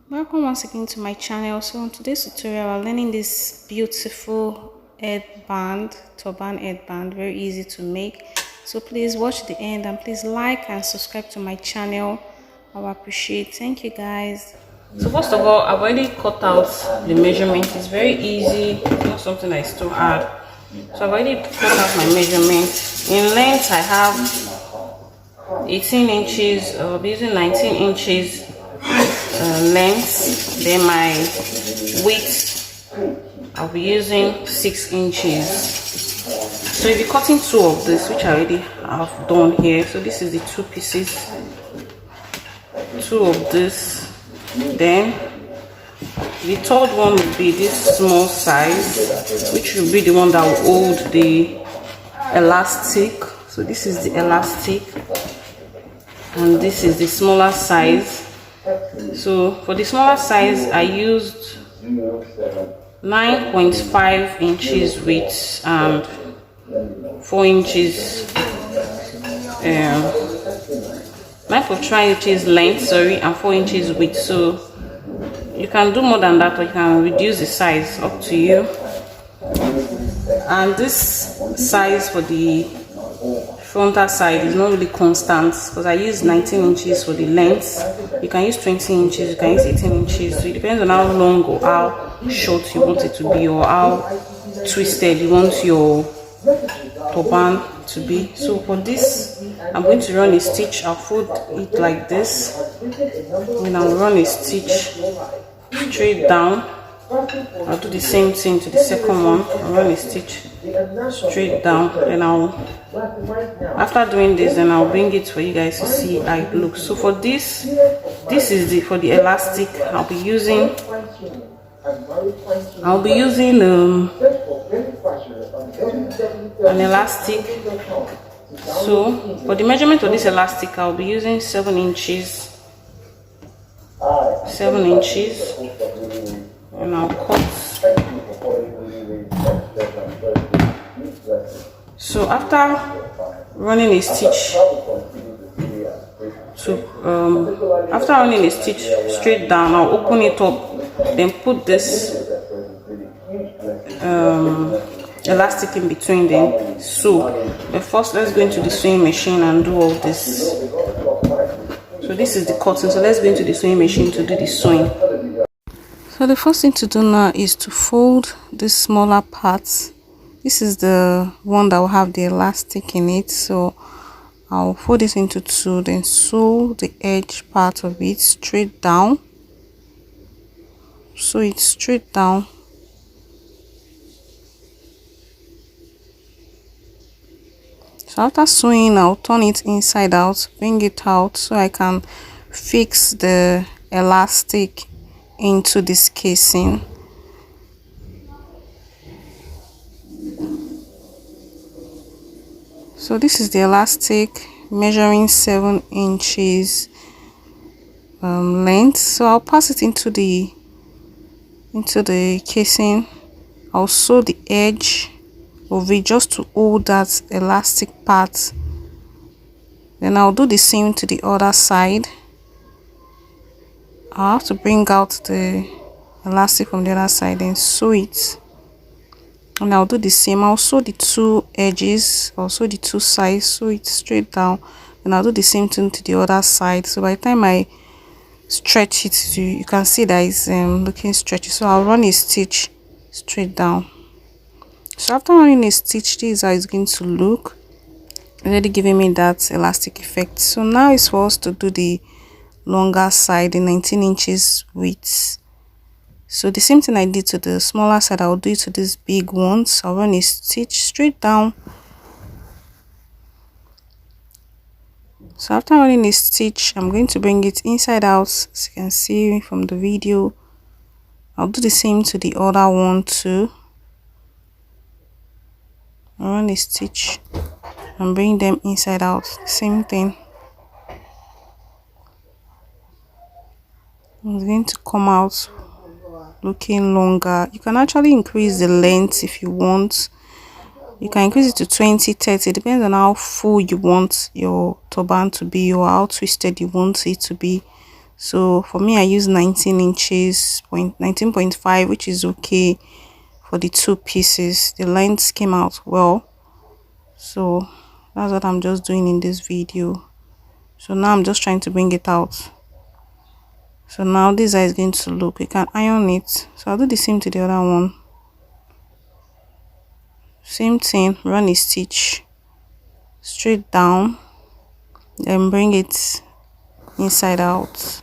Welcome once again to my channel. So in today's tutorial we're learning this beautiful headband, turban headband, very easy to make. So please watch the end and please like and subscribe to my channel. I will appreciate. Thank you guys. So first of all, I've already cut out the measurement. It's very easy, it's not something that is too hard. So I've already cut out my measurement. In length I have 18 inches, I'll be using 19 inches length. Then my width, I'll be using 6 inches. So if you're cutting two of this, which I already have done here, so this is the two pieces, two of this. Then the third one will be this small size, which will be the one that will hold the elastic. So this is the elastic and this is the smaller size. So for the smaller size I used 9.5 inches width and 4 inches 9.5 inches length, and 4 inches width. So you can do more than that or you can reduce the size, up to you. And this size for the frontal side is not really constant because I use 19 inches for the length. You can use 20 inches, you can use 18 inches. So it depends on how long or how short you want it to be or how twisted you want your turban to be. So for this, I'm going to run a stitch. I'll fold it like this, and I'll run a stitch straight down. I'll do the same thing to the second one. I'll run a stitch straight down, and after doing this, then I'll bring it for you guys to see how it looks. So for this is for the elastic. I'll be using an elastic. So for the measurement of this elastic, I'll be using 7 inches, and I'll cut. So after running a stitch straight down, I'll open it up, then put this elastic in between them. So but first let's go into the sewing machine and do all this. So this is the cotton, so let's go into the sewing machine to do the sewing. So the first thing to do now is to fold this smaller parts. This is the one that will have the elastic in it, so I'll fold this into two, then sew the edge part of it straight down. Sew it straight down. So after sewing, I'll turn it inside out, bring it out so I can fix the elastic into this casing. So this is the elastic, measuring 7 inches length. So I'll pass it into the casing. I'll sew the edge of it just to hold that elastic part. Then I'll do the same to the other side. I'll have to bring out the elastic from the other side and sew it. And I'll do the same. I'll sew the two edges, also the two sides, sew it straight down, and I'll do the same thing to the other side. So by the time I stretch it, you can see that it's looking stretchy. So I'll run a stitch straight down. So after running a stitch, this is how it's going to look, already giving me that elastic effect. So now it's for us to do the longer side, the 19 inches width. So the same thing I did to the smaller side, I'll do it to this big one. So I'll run a stitch straight down. So after running a stitch, I'm going to bring it inside out, as you can see from the video. I'll do the same to the other one too. I'll run a stitch and bring them inside out, same thing. It's going to come out looking longer. You can actually increase the length if you want. You can increase it to 20, 30. It depends on how full you want your turban to be or how twisted you want it to be. So for me, I use 19 inches, 19.5, which is okay for the two pieces. The length came out well, so that's what I'm just doing in this video. So now I'm just trying to bring it out. So now this is going to look. We can iron it. So I'll do the same to the other one. Same thing, run a stitch straight down, then bring it inside out.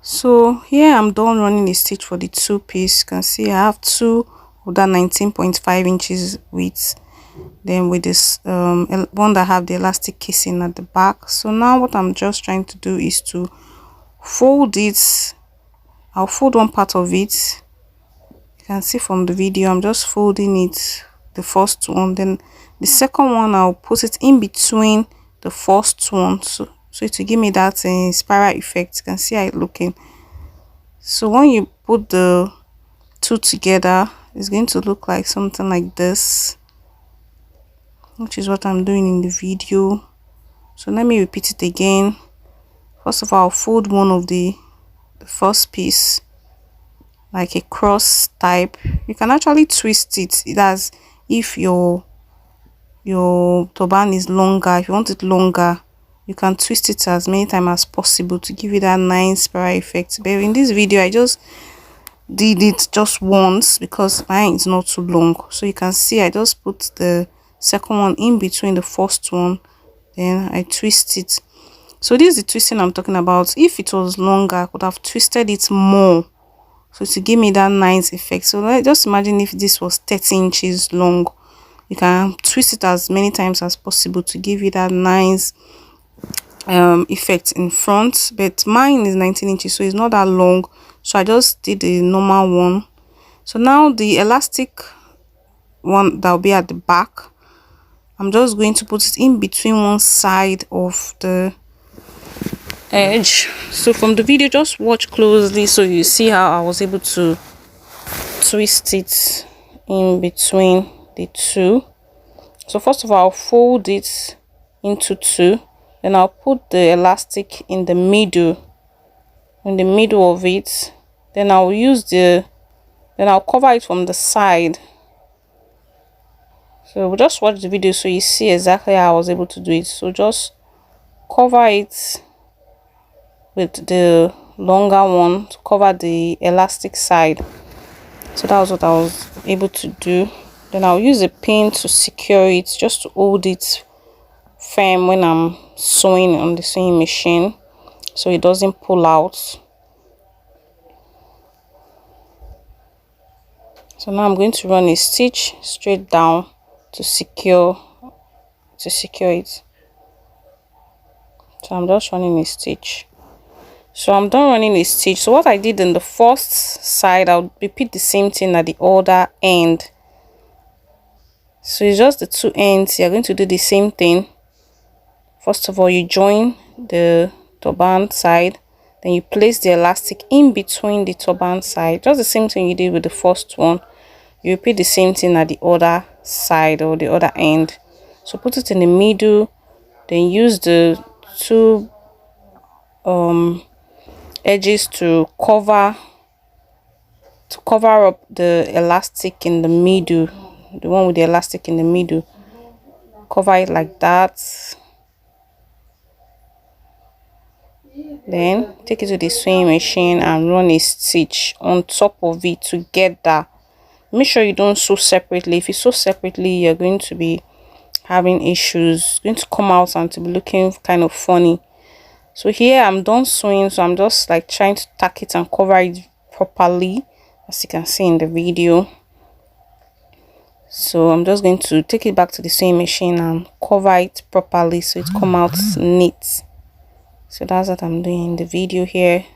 So here I'm done running a stitch for the two piece. You can see I have two of that 19.5 inches width, then with this one that have the elastic casing at the back. So now what I'm just trying to do is to fold it. I'll fold one part of it. You can see from the video I'm just folding it, the first one, then the second one I'll put it in between the first one, so it will give me that spiral effect. You can see how it's looking. So when you put the two together, it's going to look like something like this, which is what I'm doing in the video. So let me repeat it again. First of all, I'll fold one of the first piece like a cross type. You can actually twist it. That's if your turban is longer. If you want it longer, you can twist it as many times as possible to give you that nice spiral effect. But in this video, I just did it just once because mine is not too long. So you can see I just put the second one in between the first one, then I twist it. So this is the twisting I'm talking about. If it was longer, I could have twisted it more, so to give me that nice effect. So just imagine if this was 30 inches long. You can twist it as many times as possible to give you that nice effect in front. But mine is 19 inches, so it's not that long, so I just did the normal one. So now the elastic one that will be at the back, I'm just going to put it in between one side of the edge. So from the video, just watch closely so you see how I was able to twist it in between the two. So first of all, I'll fold it into two, then I'll put the elastic in the middle of it, then I'll cover it from the side. So we'll just watch the video so you see exactly how I was able to do it. So just cover it with the longer one to cover the elastic side. So that was what I was able to do. Then I'll use a pin to secure it, just to hold it firm when I'm sewing on the sewing machine, so it doesn't pull out. So now I'm going to run a stitch straight down to secure it. So I'm just running a stitch. So I'm done running a stitch. So what I did in the first side, I'll repeat the same thing at the other end. So it's just the two ends. You're going to do the same thing. First of all, you join the turban side, then you place the elastic in between the turban side, just the same thing you did with the first one. You repeat the same thing at the other side or the other end. So put it in the middle, then use the two edges to cover up the elastic in the middle, the one with the elastic in the middle. Cover it like that, then take it to the sewing machine and run a stitch on top of it together. Make sure you don't sew separately. If you sew separately, you're going to be having issues. It's going to come out and to be looking kind of funny. So here I'm done sewing, so I'm just like trying to tack it and cover it properly, as you can see in the video. So I'm just going to take it back to the sewing machine and cover it properly so it come out neat. So that's what I'm doing in the video here.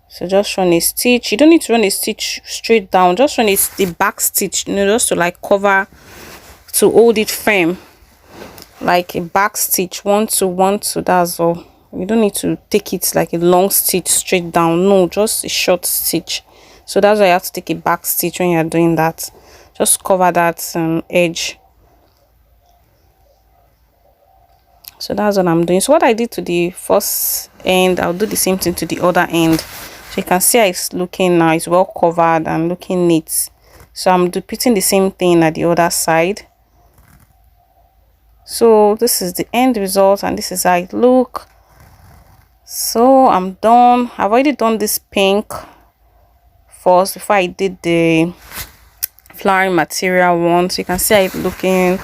So just run a stitch. You don't need to run a stitch straight down, just run the back stitch, just to like cover, to hold it firm, like a back stitch, one to, that's all. You don't need to take it like a long stitch straight down, no, just a short stitch. So that's why you have to take a back stitch when you're doing that. Just cover that edge. So that's what I'm doing. So what I did to the first end, I'll do the same thing to the other end. So you can see how it's looking now. It's well covered and looking neat. So I'm repeating the same thing at the other side. So this is the end result, and this is how it look. So I'm done. I've already done this pink first before I did the flowering material one. So you can see how it's looking,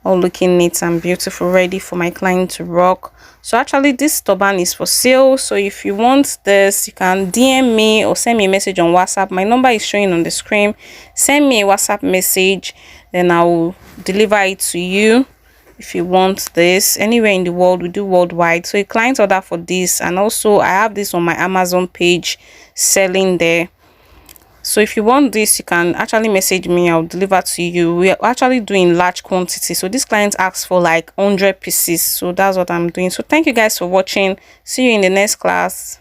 all looking neat and beautiful, ready for my client to rock. So actually this turban is for sale. So if you want this, you can DM me or send me a message on WhatsApp. My number is showing on the screen. Send me a WhatsApp message, then I will deliver it to you. If you want this anywhere in the world, we do worldwide. So a client order for this, and also I have this on my Amazon page selling there. So if you want this, you can actually message me. I'll deliver to you. We are actually doing large quantity, so this client asks for like 100 pieces. So that's what I'm doing. So thank you guys for watching. See you in the next class.